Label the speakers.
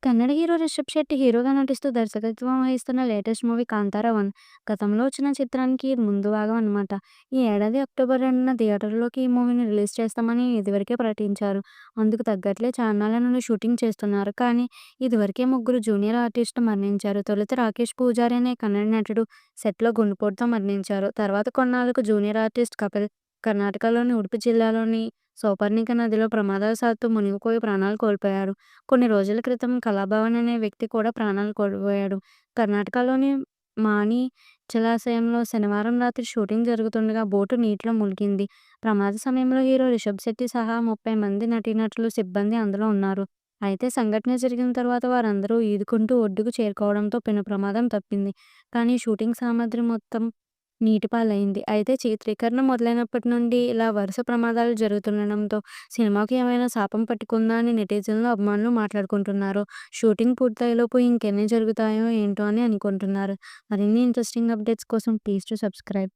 Speaker 1: Kannada hero Rishabh Shetty హీరోగా నటిస్తూ దర్శకత్వం వహిస్తున్న లేటెస్ట్ మూవీ 'కాంతార 1' గతంలో వచ్చిన చిత్రానికి ముందు భాగం అన్నమాట. ఈ ఏడాది అక్టోబర్ 2న థియేటర్‌లోకి ఈ మూవీని రిలీజ్ చేస్తామని ఇదివరకే ప్రకటించారు. అందుకు తగ్గట్లే చాన్నాళ్ల నుండి షూటింగ్ చేస్తున్నారు. కానీ ఇదివరకే ముగ్గురు జూనియర్ ఆర్టిస్టులు మరణించారు. తొలుత రాకేష్ పూజారి అనే కన్నడ నటుడు సెట్‌లో గుండెపోటుతో మరణించారు. తర్వాత కొన్నాళ్లకు జూనియర్ ఆర్టిస్ట్ కపిల్ కర్ణాటకలోని ఉడుపి జిల్లాలోని సౌపర్ణిక నదిలో ప్రమాదవశాత్తు మునిగిపోయి ప్రాణాలు కోల్పోయారు. కొన్ని రోజుల క్రితం కళాభవన్ అనే వ్యక్తి కూడా ప్రాణాలు కోల్పోయాడు. కర్ణాటకలోని మాని జలాశయంలో శనివారం రాత్రి షూటింగ్ జరుగుతుండగా బోటు నీటిలో మునిగింది. ప్రమాద సమయంలో హీరో రిషబ్ శెట్టి సహా 30 మంది నటీనటులు, సిబ్బంది అందులో ఉన్నారు. అయితే సంఘటన జరిగిన తర్వాత వారందరూ ఈదుకుంటూ ఒడ్డుకు చేరుకోవడంతో పెను ప్రమాదం తప్పింది. కానీ షూటింగ్ సామగ్రి మొత్తం నీటిపాలైంది. అయితే చిత్రీకరణ మొదలైనప్పటి నుండి ఇలా వరుస ప్రమాదాలు జరుగుతుండడంతో సినిమాకు ఏమైనా శాపం పట్టుకుందా అని నెటిజన్లు, అభిమానులు మాట్లాడుకుంటున్నారు. షూటింగ్ పూర్తయ్యేలోపు ఇంకెన్ని జరుగుతాయో ఏంటో అని అనుకుంటున్నారు. మరిన్ని ఇంట్రెస్టింగ్ అప్డేట్స్ కోసం ప్లీజ్ డు సబ్స్క్రైబ్.